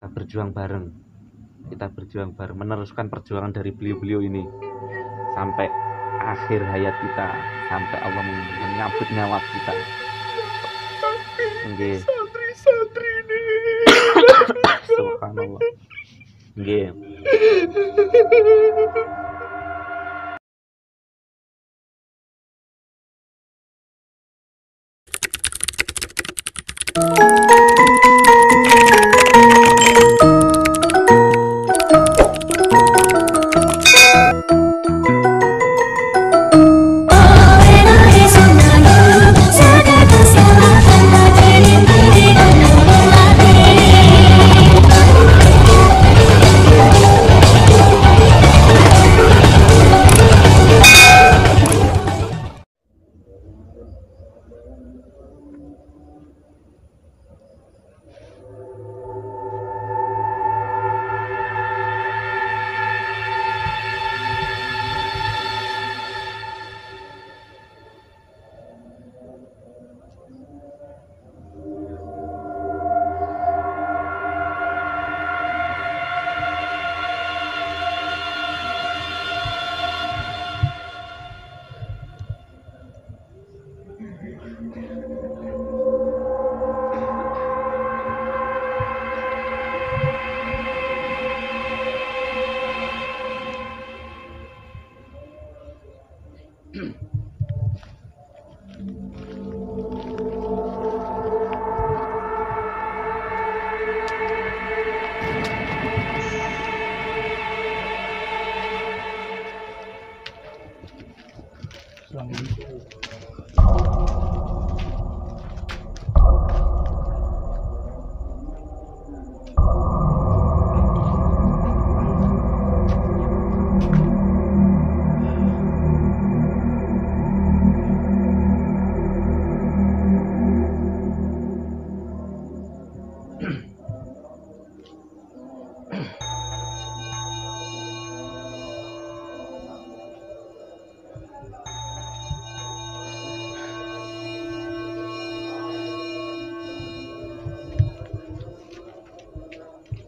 kita berjuang bareng meneruskan perjuangan dari beliau-beliau ini sampai akhir hayat kita, sampai Allah menyambut nyawa kita. Nggih. Santri-santri ini. Subhanallah. Nggih.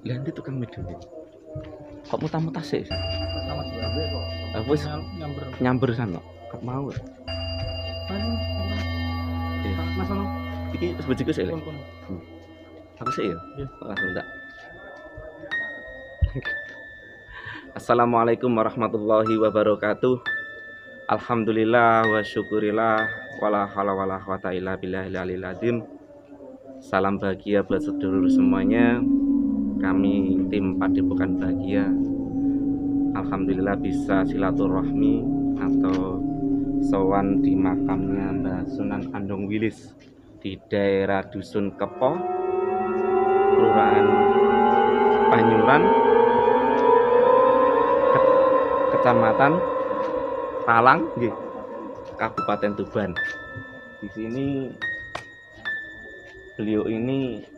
Lah ndi tukang medun iki. Kok muta-muta sik? Sama Surabaya kok. Wis Nyamber. nyamber sana. Kok mau. Mas ono. Iki wis bojoku sik. Kon. Aku sik ya? Iya. Langsung tak. Assalamualaikum warahmatullahi wabarakatuh. Alhamdulillah wa syukurillah wala haula wala quwata illa billahil aliyil azim. Salam bahagia buat sedulur semuanya. Kami tim Padepokan Bahagia alhamdulillah bisa silaturahmi atau sowan di makamnya Mbah Sunan Andong Wilis di daerah Dusun Kepo, Kelurahan Panyuran, Kecamatan Palang, Kabupaten Tuban. Di sini beliau ini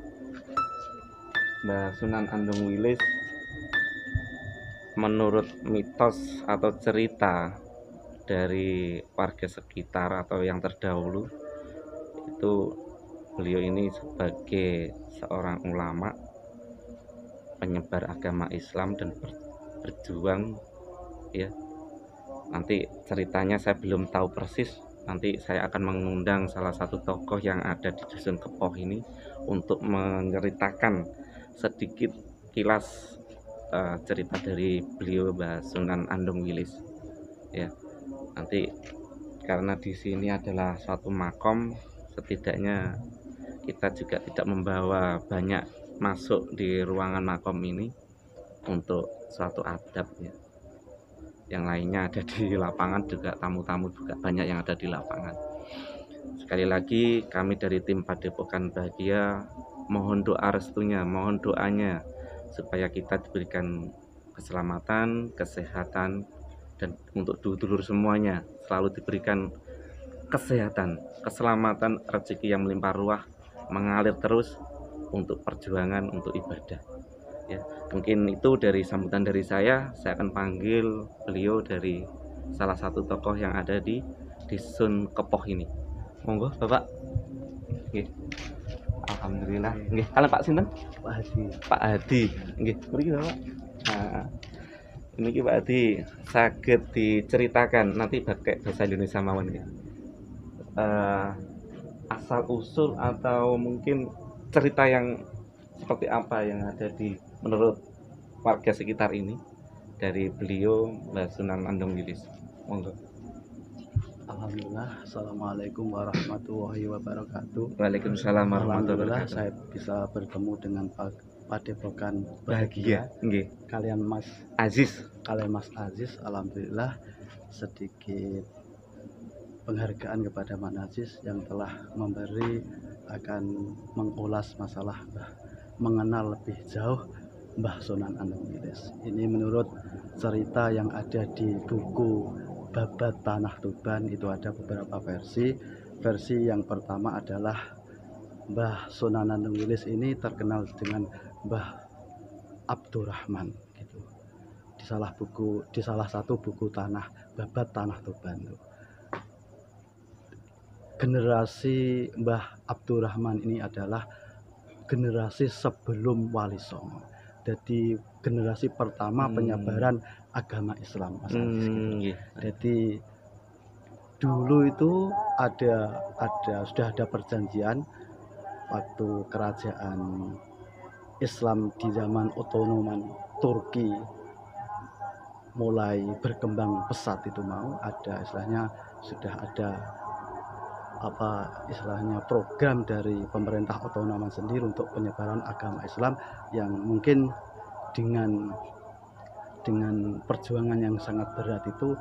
Mbah Sunan Andong Wilis, menurut mitos atau cerita dari warga sekitar atau yang terdahulu, itu beliau ini sebagai seorang ulama penyebar agama Islam dan berjuang ya. Nanti ceritanya saya belum tahu persis, nanti saya akan mengundang salah satu tokoh yang ada di Dusun Kepoh ini untuk menceritakan sedikit kilas cerita dari beliau Mbah Sunan Andong Wilis ya. Nanti karena di sini adalah suatu makom, setidaknya kita juga tidak membawa banyak masuk di ruangan makom ini untuk suatu adab ya. Yang lainnya ada di lapangan juga, tamu-tamu juga banyak yang ada di lapangan. Sekali lagi kami dari tim Padepokan Bahagia mohon doa restunya, mohon doanya supaya kita diberikan keselamatan, kesehatan, dan untuk dulur semuanya selalu diberikan kesehatan, keselamatan, rezeki yang melimpah ruah, mengalir terus untuk perjuangan, untuk ibadah ya. Mungkin itu dari sambutan dari saya akan panggil beliau dari salah satu tokoh yang ada di Dusun Kepoh ini. Monggo Bapak. Oke. Alhamdulillah. Nggih, kalian Pak sinten? Pak Haji. Pak Hadi. Nggih, mriki Pak. Nah, ini Pak Hadi saged diceritakan nanti pakai bahasa Indonesia mawon nggih. Asal usul atau mungkin cerita yang seperti apa yang ada di menurut warga sekitar ini dari beliau Mbah Sunan Andong Wilis. Monggo. Alhamdulillah. Assalamualaikum warahmatullahi wabarakatuh. Waalaikumsalam warahmatullahi Alhamdulillah wabarakatuh. saya bisa bertemu dengan Padepokan Bahagia, nggih. Kalian Mas Aziz. Alhamdulillah sedikit penghargaan kepada Mas Aziz yang telah memberi akan mengulas masalah mengenal lebih jauh Mbah Sunan Andong Wilis. Ini menurut cerita yang ada di buku Babat Tanah Tuban itu ada beberapa versi. Versi yang pertama adalah Mbah Sunan Andong Wilis ini terkenal dengan Mbah Abdurrahman gitu. Di salah satu buku Babat Tanah Tuban. Generasi Mbah Abdurrahman ini adalah generasi sebelum Wali Songo. Jadi generasi pertama penyebaran agama Islam, Mas Aziz, gitu. Jadi dulu itu sudah ada perjanjian waktu kerajaan Islam di zaman Ottoman Turki mulai berkembang pesat itu sudah ada program dari pemerintah Ottoman sendiri untuk penyebaran agama Islam yang mungkin dengan perjuangan yang sangat berat itu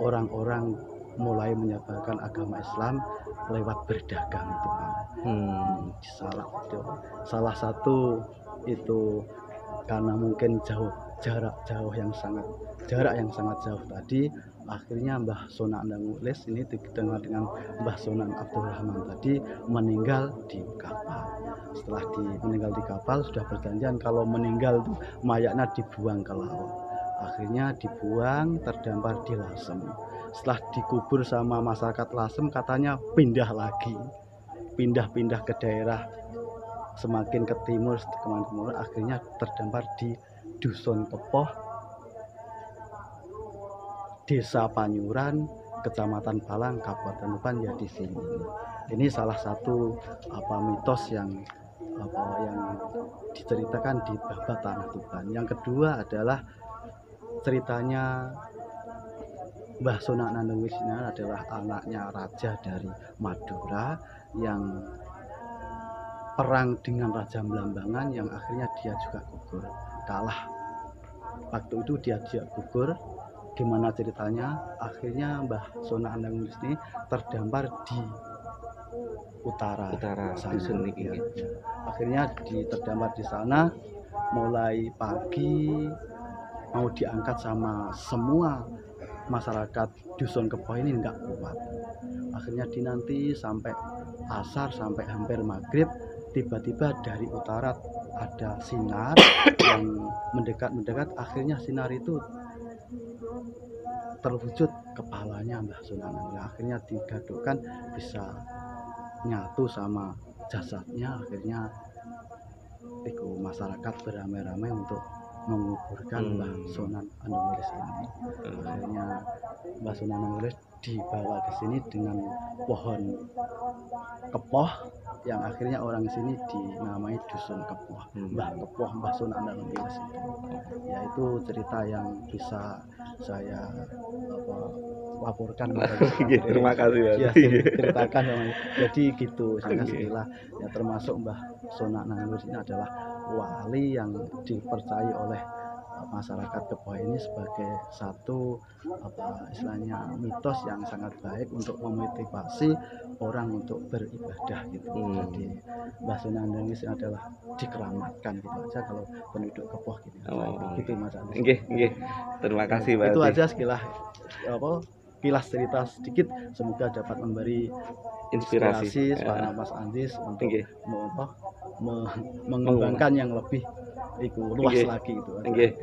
orang-orang mulai menyebarkan agama Islam lewat berdagang itu salah satu itu karena mungkin jarak yang sangat jauh tadi, akhirnya Mbah Sunan Andong Wilis ini dikenal dengan Mbah Sunan Abdurrahman tadi meninggal di kapal. Setelah meninggal di kapal sudah perjanjian kalau meninggal itu mayatnya dibuang ke laut. Akhirnya dibuang terdampar di Lasem. Setelah dikubur sama masyarakat Lasem katanya pindah ke daerah semakin ke timur, akhirnya terdampar di Dusun Kepoh, Desa Panyuran, Kecamatan Palang, Kabupaten Tuban, ya di sini. Ini salah satu mitos yang diceritakan di Babat Tanah Tuban. Yang kedua adalah ceritanya Mbah Sunan Andong Wilis ini adalah anaknya raja dari Madura yang perang dengan Raja Belambangan yang akhirnya dia juga gugur, kalah. Waktu itu dia gugur. Gimana ceritanya? Akhirnya Mbah Sunan Andong Wilis ini terdampar di utara sana. Ya. Akhirnya terdampar di sana. Mulai pagi mau diangkat sama semua masyarakat Dusun Kepoh ini nggak kuat. Akhirnya dinanti sampai asar, sampai hampir maghrib, tiba-tiba dari utara ada sinar yang mendekat. Akhirnya sinar itu terwujud kepalanya Mbah Sunan Andong Wilis. Akhirnya digaduhkan bisa nyatu sama jasadnya. Akhirnya masyarakat beramai-ramai untuk menguburkan Mbah Sunan Andong Wilis ini. Akhirnya Mbah Sunan Andong Wilis dibawa ke sini dengan pohon kepoh yang akhirnya orang sini dinamai Dusun Kepoh. Mbah Sunan Andong Wilis itu. Yaitu cerita yang bisa saya laporkan. Terima kasih ya, ceritakan. Jadi gitu sekilas ya, termasuk Mbah Sunan Andong Wilis ini adalah wali yang dipercaya oleh masyarakat Kepoh ini sebagai satu istilahnya mitos yang sangat baik untuk memotivasi orang untuk beribadah gitu. Jadi Mbah Sunan Andong Wilis adalah dikeramatkan gitu aja kalau penduduk Kepoh gitu. Gitu Mas Andi. Nggih. Terima kasih Pak. Itu aja sekilas kilas cerita sedikit, semoga dapat memberi inspirasi kepada Mas Andis untuk mengembangkan yang lebih luas lagi itu. Nggih.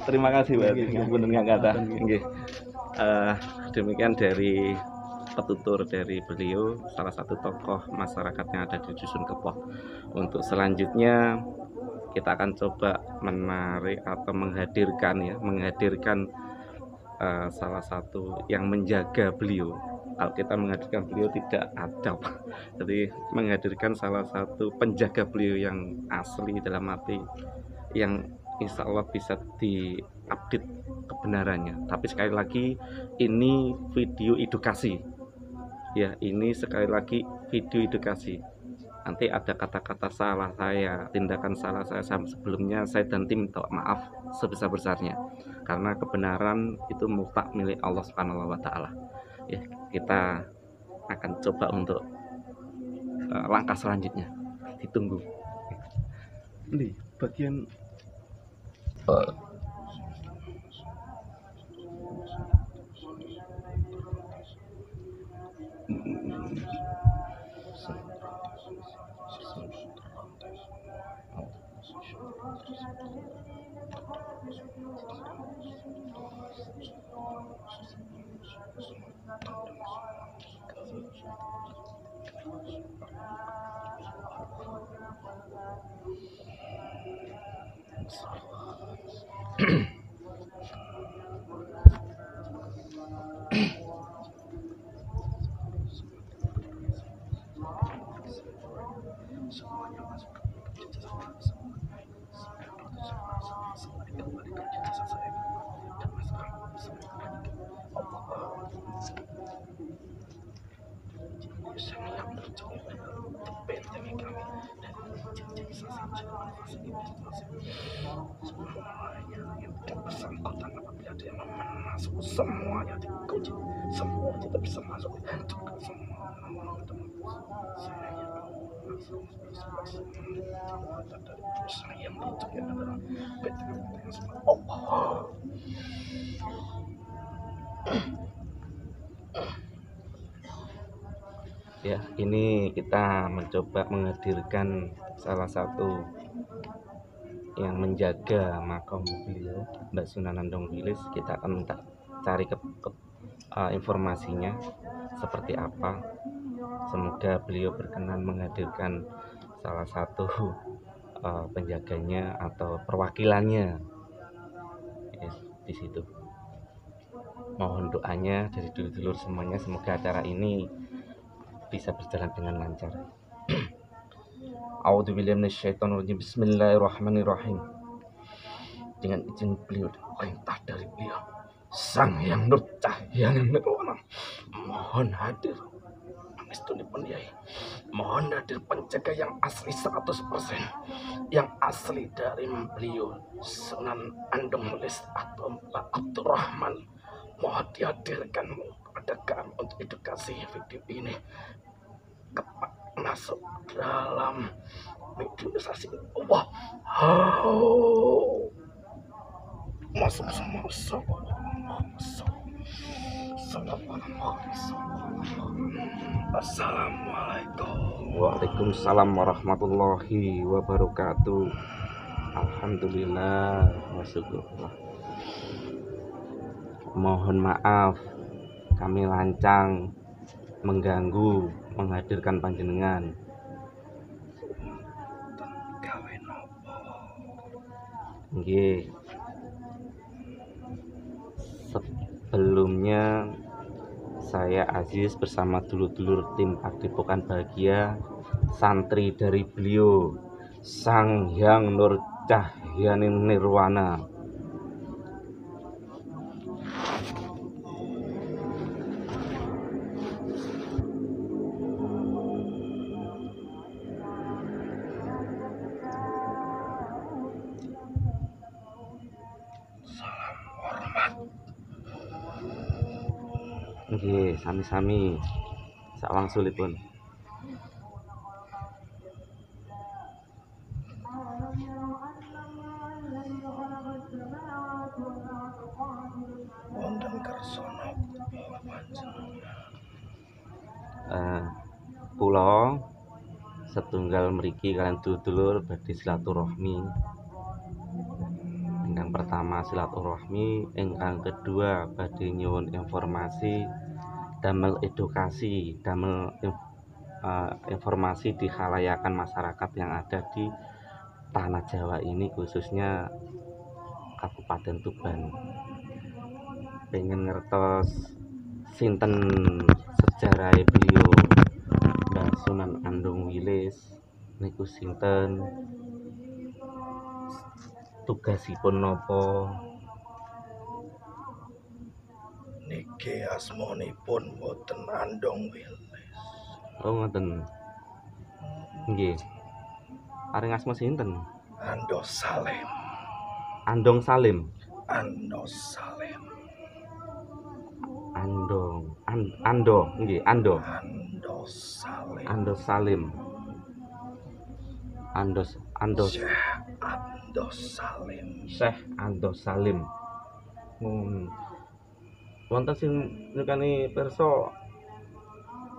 Terima kasih Pak. Ngapunten kata. Nggih. Demikian dari petutur dari beliau, salah satu tokoh masyarakat yang ada di Dusun Kepoh. Untuk selanjutnya kita akan coba menarik atau menghadirkan salah satu yang menjaga beliau. Kalau kita menghadirkan beliau tidak adab, jadi menghadirkan salah satu penjaga beliau yang asli, dalam arti yang insya Allah bisa diupdate kebenarannya. Tapi sekali lagi ini video edukasi ya, ini sekali lagi video edukasi. Nanti ada kata-kata salah saya, tindakan salah saya sebelumnya, saya dan tim minta maaf sebesar-besarnya, karena kebenaran itu mutlak milik Allah Subhanahu wa Ta'ala. Ya, kita akan coba untuk langkah selanjutnya, ditunggu. Ini bagian bersangkutan apabila dia masuk semuanya dikunci, semua tidak bisa masuk, juga semua saya yang percaya adalah betul yang semua Allah. Ya, ini kita mencoba menghadirkan salah satu yang menjaga makam beliau, Mbak Sunan Andong Wilis. Kita akan minta cari informasinya seperti apa. Semoga beliau berkenan menghadirkan salah satu penjaganya atau perwakilannya ya, di situ. Mohon doanya dari dulur-dulur semuanya, semoga acara ini bisa berjalan dengan lancar. A'udzubillahi minasyaitonirrajim. Bismillahirrahmanirrahim. Dengan izin beliau dan perintah dari beliau, Sang Hyang Nur Cahya Nirwana, mohon hadir Mistuni Pendiai, mohon hadir penjaga yang asli 100%, yang asli dari beliau Sunan Andong Wilis atau Mbak Abdurrahman. Mohon dihadirkan kepada kami untuk edukasi video ini masuk dalam mediasi Allah. Masuk semua. Assalamualaikum. Waalaikumsalam warahmatullahi wabarakatuh. Alhamdulillah wasyukurullah. Mohon maaf kami lancang mengganggu menghadirkan panjenengan. Nggih. Sebelumnya saya Aziz bersama dulur-dulur tim Padepokan Bahagia, santri dari beliau Sang Hyang Nur Cahya Nirwana, nggih, sami-sami sawang sulipun. Wonten kersono Kula setunggal mriki kalian dulur badhe silaturahmi. Ingkang pertama silaturahmi, ingkang kedua badhe nyuwun informasi damel edukasi, damel informasi di khalayakan masyarakat yang ada di tanah Jawa ini, khususnya Kabupaten Tuban. Pengen ngertos sinten sejarah beliau Mbah Sunan Andong Wilis niku sinten, tugasipun napa. Niki asmanipun boten Andong Wilis. Oh ngoten. Nggih. Paring asma sinten? Ando Salim. Andong Salim. Ando Salim. Ando, nggih, Ando. Ando Salim. Ando Salim. Ando Syekh Ando Salim. Syekh Ando Salim. Wonten sing nyukani pirsa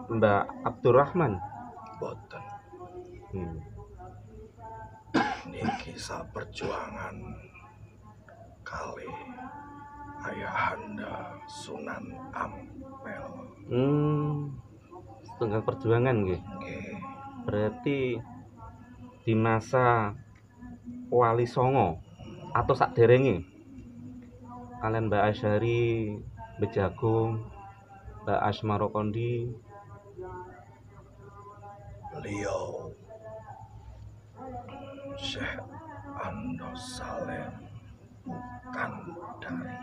Mbak Abdurrahman. Boten. Hmm. Niki perjuangan kali ayahanda Sunan Ampel. Setunggal perjuangan nggih. Nggih. Berarti di masa Wali Songo atau sakderenge kalian Mbak Asyari, Mbak Jagung, Mbak Asmaro Kondi. Beliau Syekh Ando Salim bukan dari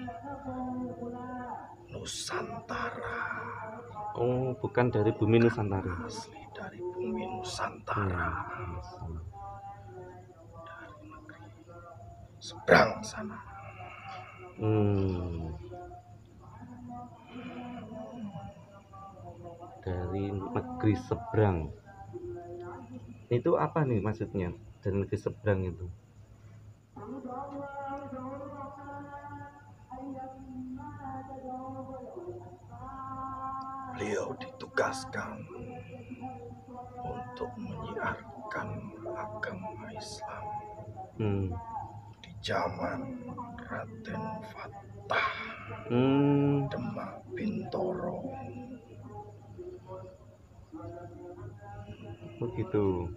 Nusantara. Oh, bukan dari bumi Nusantara. Asli dari bumi Nusantara. Dari negeri seberang sana. Dari negeri seberang. Itu apa nih maksudnya? Dari negeri seberang itu? Beliau ditugaskan untuk menyiarkan agama Islam di zaman Raden Fatah Demak Bintoro. Begitu.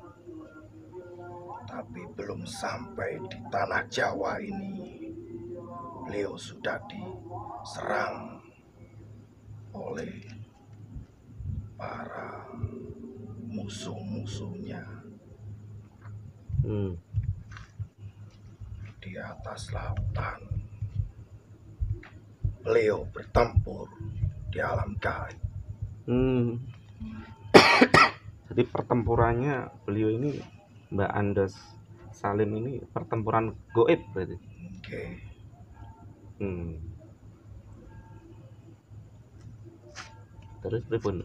Tapi belum sampai di tanah Jawa ini, beliau sudah diserang oleh para musuh-musuhnya di atas lautan. Beliau bertempur di alam gaib. Jadi pertempurannya beliau ini, Mbak Andos Salim ini, pertempuran goib berarti. Oke. Terus pripun?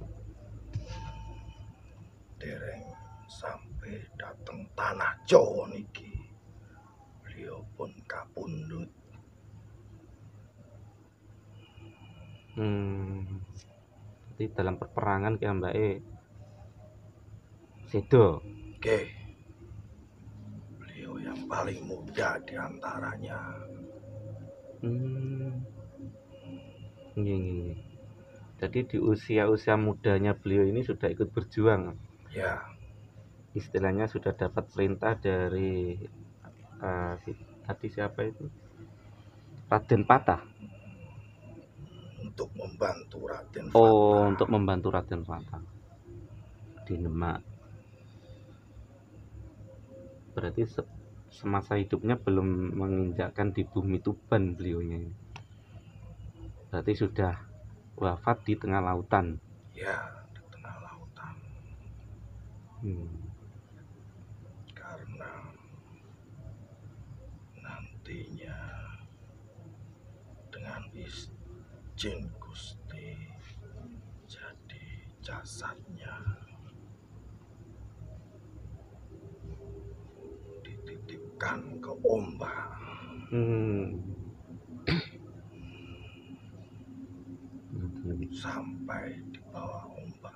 Dereng sampai datang tanah Jawa niki, beliau pun kapundhut. Jadi dalam peperangan ki ambake sedo. Oke. Beliau yang paling muda di antaranya. Nggih. Jadi di usia-usia mudanya beliau ini sudah ikut berjuang. Ya. Istilahnya sudah dapat perintah dari tadi siapa itu? Raden Patah. Untuk membantu Raden Fatah. Oh, untuk membantu Raden Fatah di Demak. Berarti semasa hidupnya belum menginjakkan di bumi Tuban beliaunya ini. Berarti sudah wafat di tengah lautan. Ya, di tengah lautan. Karena nantinya dengan izin Gusti, jadi jasadnya dititipkan ke ombak. Sampai di bawah ombak,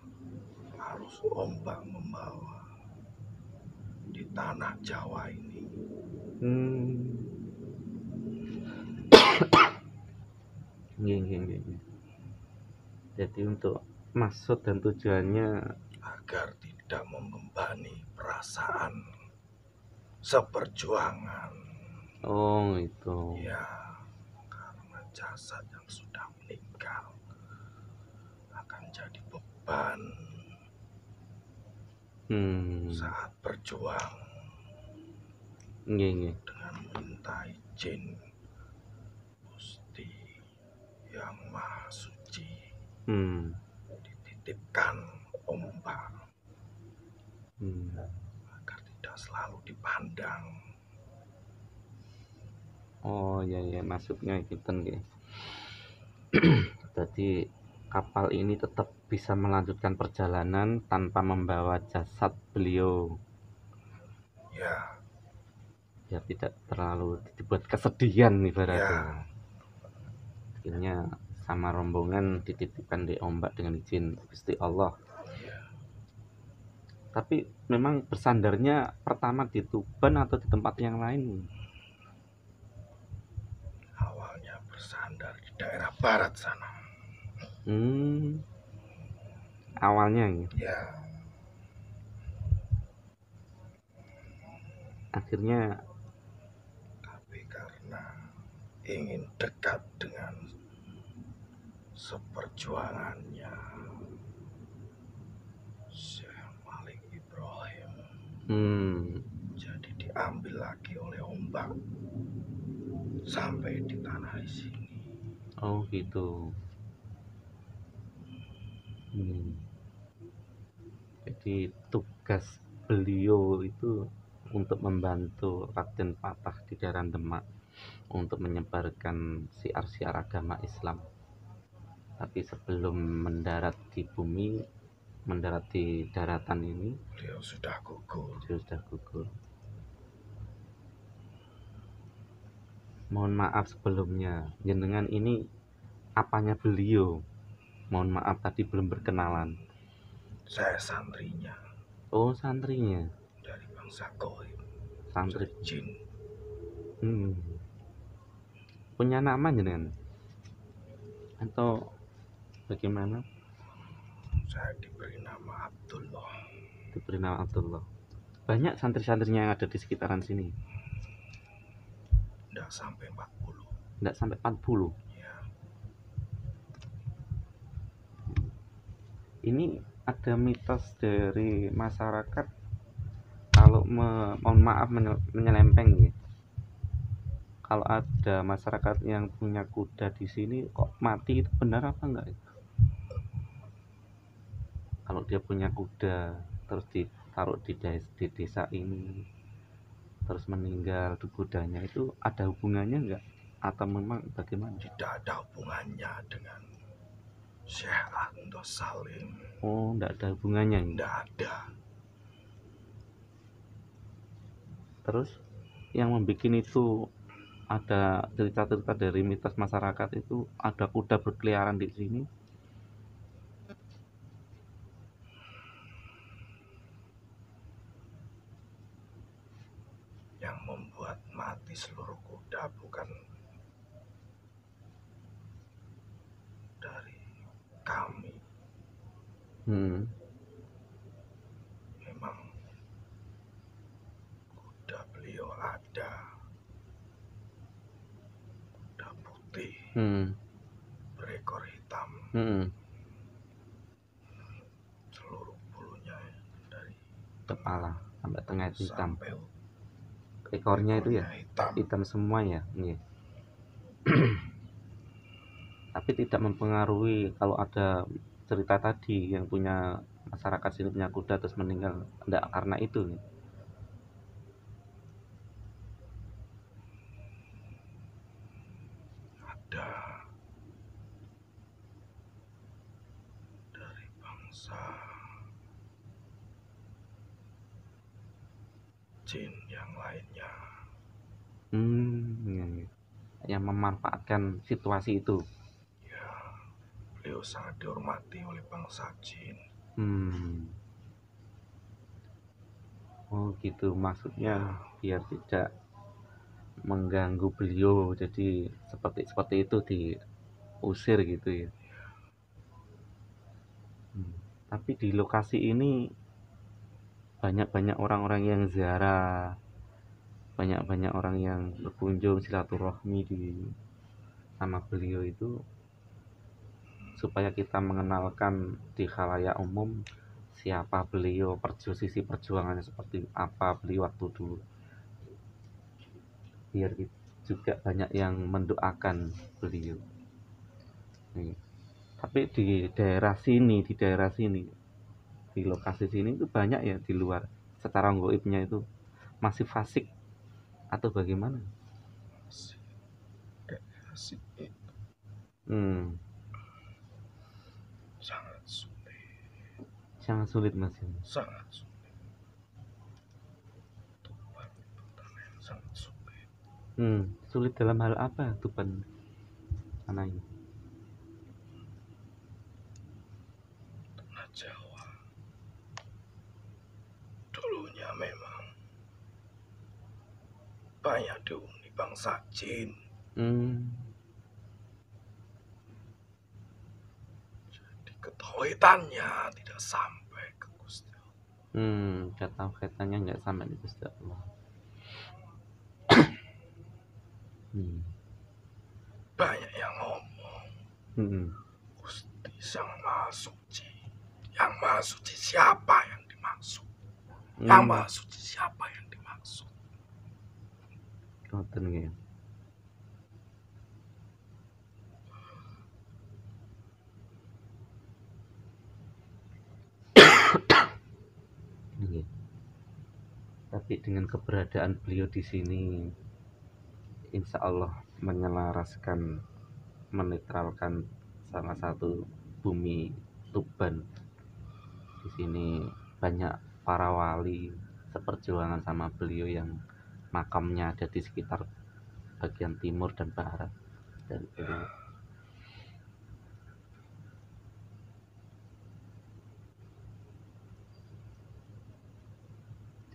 harus ombak membawa di tanah Jawa ini. Nggih. Jadi untuk maksud dan tujuannya. Agar tidak membebani perasaan seperjuangan. Oh itu. Ya, karena jasad yang sudah meninggal akan jadi beban saat berjuang Nggih. dengan meminta izin Gusti yang Maha Suci, dititipkan ombak agar tidak selalu dipandang. Oh iya maksudnya gitu nggih. Jadi kapal ini tetap bisa melanjutkan perjalanan tanpa membawa jasad beliau. Ya, Biar tidak terlalu dibuat kesedihan ibaratnya. ya. Akhirnya sama rombongan dititipkan di ombak dengan izin Gusti Allah. Ya. Tapi memang bersandarnya pertama di Tuban atau di tempat yang lain? Awalnya bersandar di daerah barat sana. Awalnya ya. Ya, Akhirnya tapi karena ingin dekat dengan seperjuangannya Syekh Malik Ibrahim, jadi diambil lagi oleh ombak sampai di tanah di sini. Oh gitu. Jadi tugas beliau itu untuk membantu Raden Patah di daerah Demak untuk menyebarkan siar-siar agama Islam. Tapi sebelum mendarat di bumi, mendarat di daratan ini, Beliau sudah gugur. Mohon maaf sebelumnya, jenengan ini apanya beliau? Mohon maaf tadi belum berkenalan. Saya santrinya. Oh santrinya. Dari bangsa Goib. Santri jin. Punya nama jenengan? Atau bagaimana? Saya diberi nama Abdullah. Diberi nama Abdullah. Banyak santri-santrinya yang ada di sekitaran sini? Tidak sampai 40. Tidak sampai 40? Ya. Ini ada mitos dari masyarakat kalau mohon maaf menyelempeng ya. Kalau ada masyarakat yang punya kuda di sini kok mati, itu benar apa enggak? Kalau dia punya kuda terus ditaruh di desa ini terus meninggal di kudanya, itu ada hubungannya enggak? Atau memang bagaimana? Tidak ada hubungannya dengan Syekh Andos Salim. Oh, enggak ada hubungannya. Tidak ada. Terus yang membuat itu ada cerita-cerita dari mitos masyarakat itu ada kuda berkeliaran di sini. Yang membuat mati seluruh kuda bukan dari kami. Memang kuda beliau ada, kuda putih, berekor hitam, seluruh bulunya dari kepala sampai tengah hitam, sampai ekornya itu ya hitam semua ya. Tapi tidak mempengaruhi kalau ada cerita tadi yang punya masyarakat sini punya kuda terus meninggal, enggak karena itu. Ada dari bangsa jin yang lainnya. Yang memanfaatkan situasi itu. Ya, beliau sangat dihormati oleh bangsa jin. Oh gitu, maksudnya biar tidak mengganggu beliau, jadi seperti itu diusir gitu ya. Tapi di lokasi ini banyak orang-orang yang ziarah, banyak orang yang berkunjung silaturahmi di sama beliau itu, supaya kita mengenalkan di khalayak umum siapa beliau, sisi perjuangannya seperti apa beliau waktu dulu, biar juga banyak yang mendoakan beliau. Nih. Tapi di daerah sini, di lokasi sini itu banyak ya di luar, secara goibnya itu masih fasik atau bagaimana? Asik itu Hmm, sangat sulit, sangat sulit mas. sangat sulit. Tuhan itu tanah yang sangat sulit. Sulit dalam hal apa Tuban tanah ini? Tanah Jawa dulunya memang banyak dihuni bangsa jin. Hmm, Jadi ketauhidannya tidak sampai ke Gusti Allah. kata kaitannya nggak sampai di Gusti Allah. Banyak yang ngomong Hmm, Gusti Sang Maha Suci. Yang Maha Suci siapa yang dimaksud? Yang Maha Suci siapa yang dimaksud? Ngoten nggih. Nggih. Tapi dengan keberadaan beliau di sini, insya Allah menyelaraskan, menetralkan salah satu bumi Tuban. Di sini banyak para wali seperjuangan sama beliau yang makamnya ada di sekitar bagian timur dan barat dari beliau.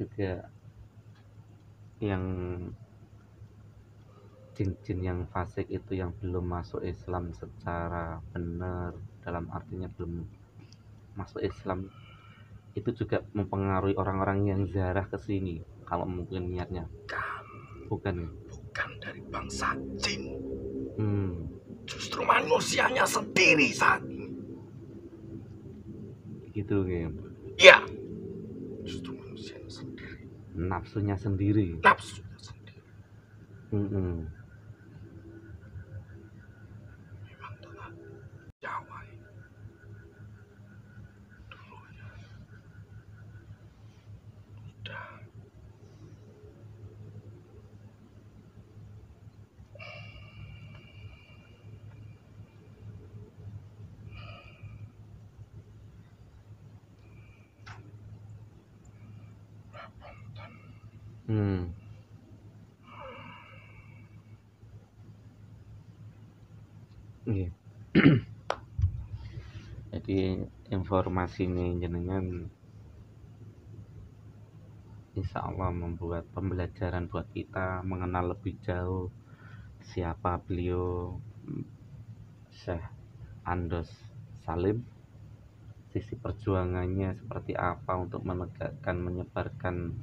Juga yang jin-jin yang fasik itu, yang belum masuk Islam secara benar, dalam artinya belum masuk Islam, itu juga mempengaruhi orang-orang yang ziarah ke sini. Kalau mungkin niatnya bukan dari bangsa jin. Justru manusianya sendiri saat ini. Gitu ya. Iya. Justru manusianya sendiri. Nafsunya sendiri. Nafsunya sendiri. Memang tanah Jawa ini dulunya udah Iya. Jadi informasi ini jenengan insya Allah membuat pembelajaran buat kita mengenal lebih jauh siapa beliau, Syekh Andos Salim, sisi perjuangannya seperti apa untuk menegakkan, menyebarkan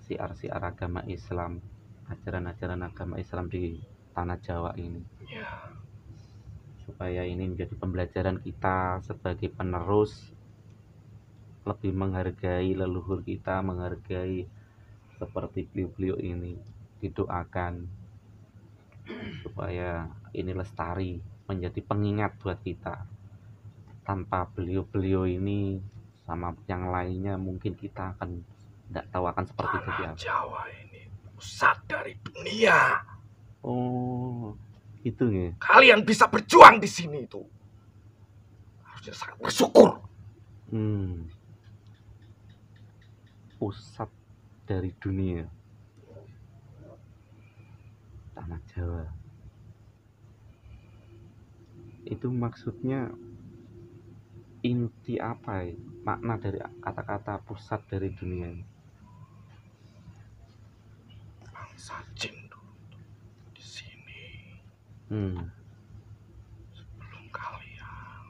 siar-siar agama Islam, ajaran-ajaran agama Islam di tanah Jawa ini. Supaya ini menjadi pembelajaran kita sebagai penerus, lebih menghargai leluhur kita, menghargai seperti beliau-beliau ini, didoakan supaya ini lestari, menjadi pengingat buat kita. Tanpa beliau-beliau ini sama yang lainnya, mungkin kita akan tidak tahu akan seperti itu. Jawa ini pusat dari dunia. Oh, itu ya. Kalian bisa berjuang di sini itu harusnya sangat bersyukur. Pusat dari dunia, tanah Jawa. Itu maksudnya inti apa ya? Makna dari kata-kata pusat dari dunia ini? Bangsa jin dulu di sini. Sebelum kalian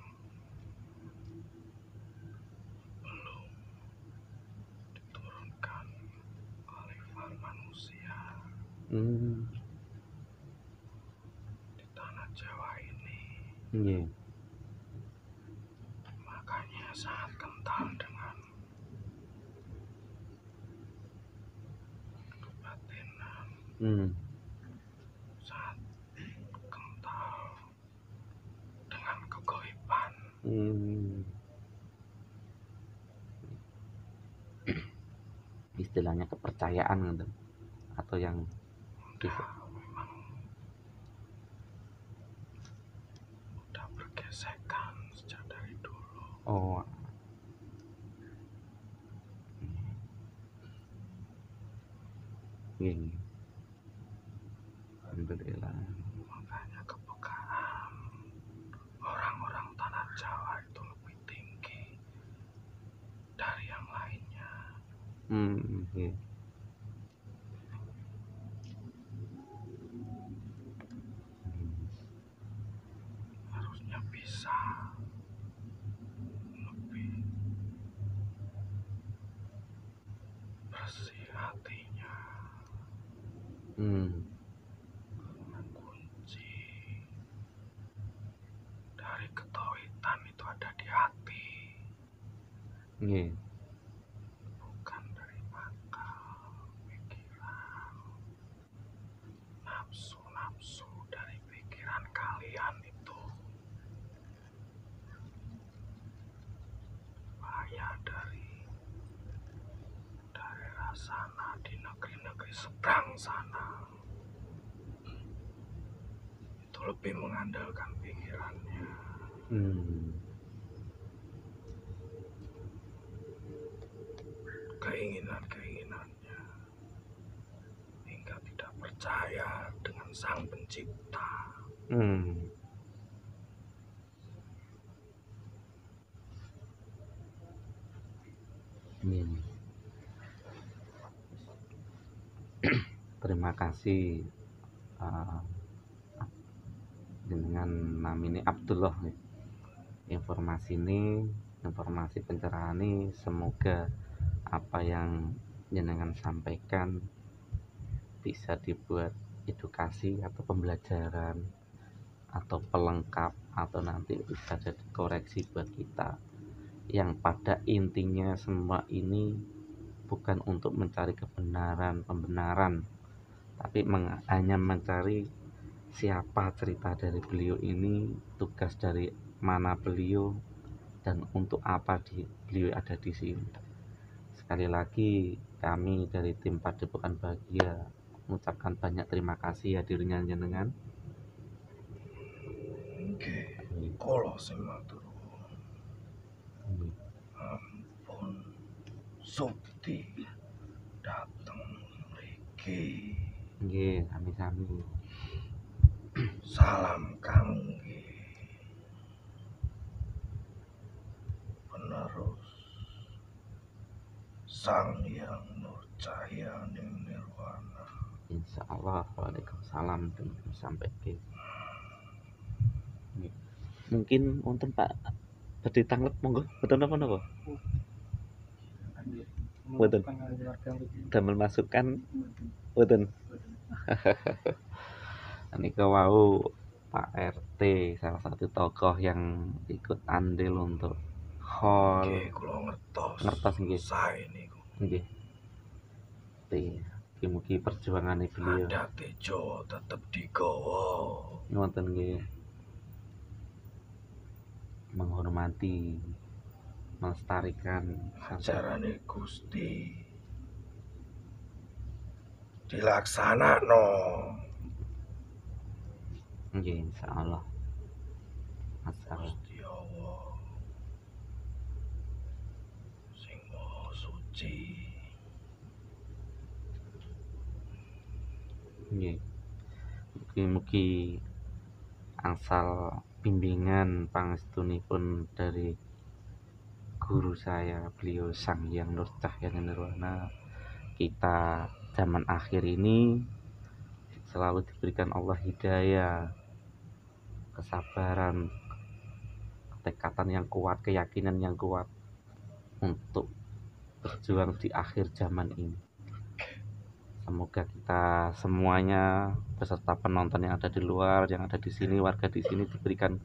di tanah Jawa ini. Nggih. Makanya sangat kental dengan kebatinan, sangat kental dengan kegoiban. Istilahnya kepercayaan gitu, atau yang bisa. Memang udah bergesekan sejak dari dulu. Oh, iya. Alhamdulillah. Makanya kepekaan orang-orang tanah Jawa itu lebih tinggi dari yang lainnya. Iya. Harusnya bisa lebih bersih hatinya. Kunci dari ketauhidan itu ada di hati, Iya. bukan dari akal, pikiran, nafsu dari pikiran kalian itu. Bahaya dari daerah sana, di negeri-negeri seberang sana, itu lebih mengandalkan pikirannya. Keinginan-keinginannya, hingga tidak percaya dengan Sang Pencipta. Iya. Terima kasih dengan namanya Abdullah nih. Informasi pencerahan ini, semoga apa yang jenengan sampaikan bisa dibuat edukasi atau pembelajaran atau pelengkap, atau nanti bisa jadi koreksi buat kita, yang pada intinya semua ini bukan untuk mencari pembenaran, tapi hanya mencari siapa cerita dari beliau ini, tugas dari mana beliau, dan untuk apa beliau ada di sini. Sekali lagi kami dari tim Padepokan Bahagia mengucapkan banyak terima kasih hadirnya jenengan. Nggih, kula sing matur. Ampun sukti dateng mriki. Nggih, sami-sami. Salam kangge penerus Sang Hyang Nurcahayaning Nirwana. Insyaallah. Waalaikumsalam sampai ke. Mungkin wonten Pak badhe tanggep, monggo. Mboten napa-napa. Mboten. Damel masukan mboten. Nika wau Pak RT, salah satu tokoh yang ikut andil untuk hall. Nggih, kula Ngertos nggih. Sae niku. Nggih. Mugi-mugi perjuangane beliau. Adate Jawa tetep digawa. Ngoten nggih. Menghormati, melestarikan ajarane Gusti dilaksanakno. Nggih, insyaallah. Gusti Allah sing Maha Suci. Nggih. Mugi-mugi angsal bimbingan pangestunipun dari guru saya, beliau Sang Hyang Nurcahayaning Nirwana, kita zaman akhir ini selalu diberikan Allah hidayah, kesabaran, ketekatan yang kuat, keyakinan yang kuat untuk berjuang di akhir zaman ini. Semoga kita semuanya beserta penonton yang ada di luar, yang ada di sini, warga di sini diberikan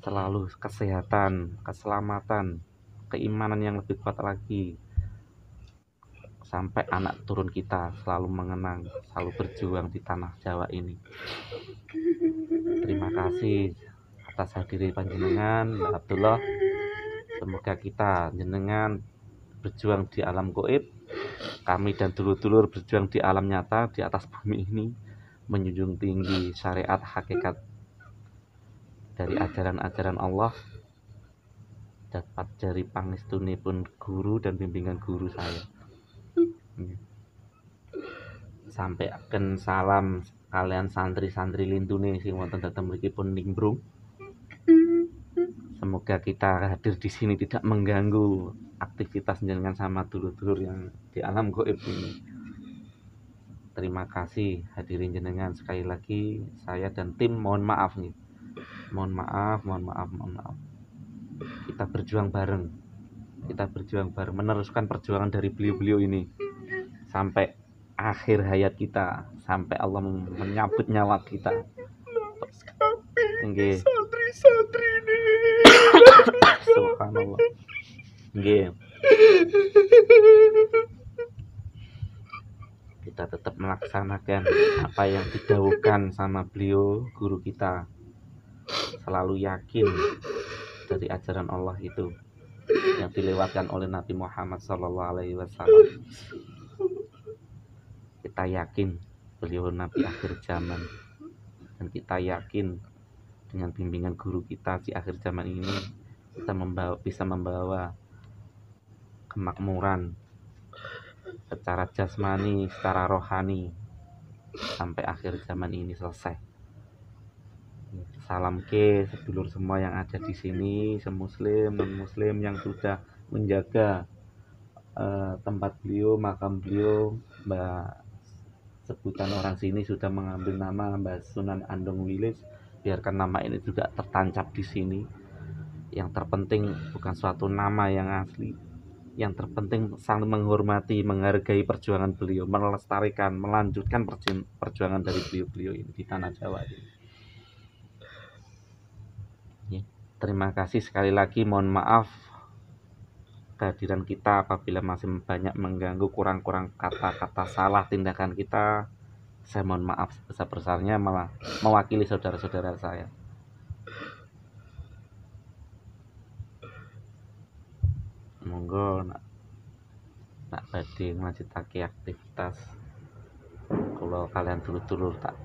selalu kesehatan, keselamatan, keimanan yang lebih kuat lagi, sampai anak turun kita selalu mengenang, selalu berjuang di tanah Jawa ini. Terima kasih atas hadirnya panjenengan, Mbak Abdullah. Semoga kita jenengan berjuang di alam gaib, kami dan dulur-dulur berjuang di alam nyata di atas bumi ini, menjunjung tinggi syariat hakikat dari ajaran-ajaran Allah, dapat dari pangestunipun guru dan bimbingan guru saya. Sampai akan salam kalian santri-santri lintune sing wonten dhateng mriki pun nimbrung. Semoga kita hadir di sini tidak mengganggu aktivitas jenengan sama dulur-dulur yang di alam gaib ini. Terima kasih hadirin jenengan, sekali lagi saya dan tim mohon maaf nih. Mohon maaf. Kita berjuang bareng. Meneruskan perjuangan dari beliau-beliau ini sampai akhir hayat kita, sampai Allah menyabut nyawa kita. Nggih. Santri-santri ini. Subhanallah. Nggih. Kita tetap melaksanakan apa yang didhawuhkan sama beliau, guru kita. Selalu yakin dari ajaran Allah itu yang dilewatkan oleh Nabi Muhammad SAW. Kita yakin beliau Nabi akhir zaman, dan kita yakin dengan bimbingan guru kita di akhir zaman ini kita bisa membawa kemakmuran secara jasmani, secara rohani sampai akhir zaman ini selesai. Salam ke sedulur semua yang ada di sini, semuslim non muslim yang sudah menjaga tempat beliau, makam beliau. Mbak, sebutan orang sini sudah mengambil nama Mbak Sunan Andong Wilis, biarkan nama ini juga tertancap di sini. Yang terpenting bukan suatu nama yang asli, yang terpenting saling menghormati, menghargai perjuangan beliau, melestarikan, melanjutkan perjuangan dari beliau-beliau ini di tanah Jawa ini. Terima kasih sekali lagi, mohon maaf kehadiran kita apabila masih banyak mengganggu, kurang-kurang kata-kata salah tindakan kita. Saya mohon maaf sebesar-besarnya, malah mewakili saudara-saudara saya. Monggo nak badhe nglanjutake aktivitas. Kalau kalian dulur-dulur tak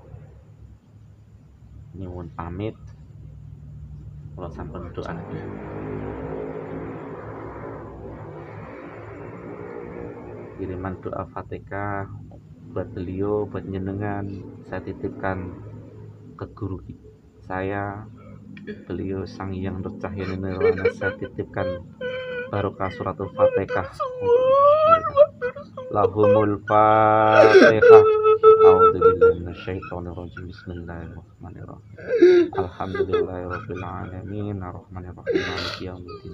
nyuwun pamit. Kalau sampun doa kiriman doa Fatihah buat beliau, buat jenengan saya titipkan ke guru saya, beliau Sang Hyang Nurcahyana Nirwana. Saya titipkan barokah suratul Fatihah untuk mereka. Lahumul Fatihah. A'udzubillahi minasyaitonirrajim. Bismillahirrahmanirrahim. Alhamdulillahirabbil alamin, arrahmanirrahim, maliki yaumiddin.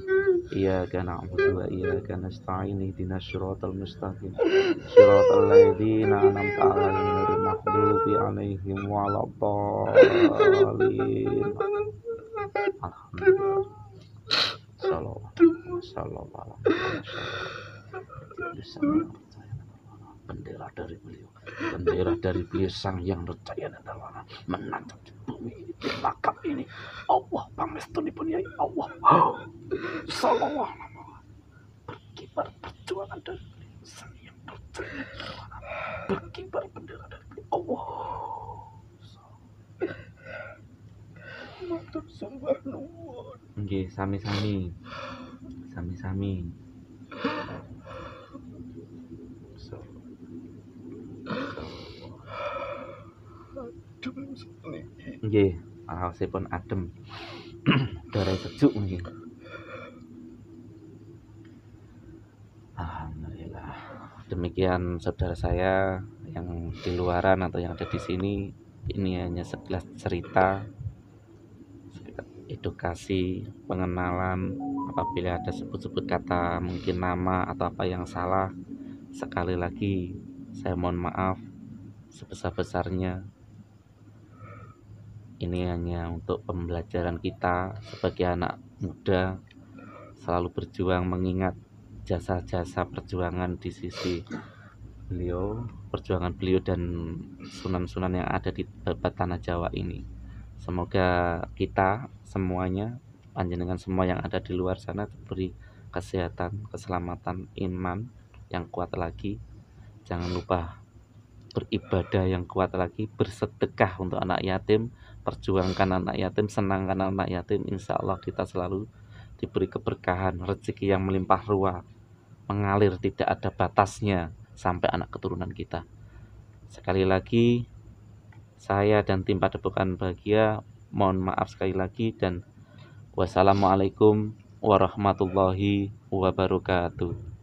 Iyyaka na'budu wa iyyaka nasta'in. Ihdinas siratal mustaqim. Shiratal ladzina an'amta 'alaihim ghairil maghdubi 'alaihim waladdallin. Alhamdulillah. Sallallahu alaihi wasallam. Bendera dari beliau Sang Hyang Nurcahyana Nirwana menancap di bumi ini, di makam ini. Allah pangestunipun Yai Allah. Sallallahu alaihi wasallam. Berkibar perjuangan dari beliau Sang Hyang Nurcahyana Nirwana. Berkibar bendera dari beliau Allah. Matur sembah nuwun. Nggih, sami-sami. Nggih, awasipun adem. Udara sejuk nggih. Alhamdulillah. Demikian saudara saya yang di luaran atau yang ada di sini, ini hanya sekilas cerita, edukasi, pengenalan. Apabila ada sebut-sebut kata mungkin nama atau apa yang salah, sekali lagi Saya mohon maaf sebesar-besarnya. Ini hanya untuk pembelajaran kita sebagai anak muda, selalu berjuang mengingat jasa-jasa perjuangan di sisi beliau, perjuangan beliau dan sunan-sunan yang ada di babat tanah Jawa ini. Semoga kita semuanya, panjenengan semua yang ada di luar sana diberi kesehatan, keselamatan, iman yang kuat lagi. Jangan lupa beribadah yang kuat lagi, bersedekah untuk anak yatim, perjuangkan anak yatim, senangkan anak yatim. Insya Allah kita selalu diberi keberkahan, rezeki yang melimpah ruah, mengalir tidak ada batasnya sampai anak keturunan kita. Sekali lagi saya dan tim Padepokan Bahagia mohon maaf sekali lagi, dan wassalamualaikum warahmatullahi wabarakatuh.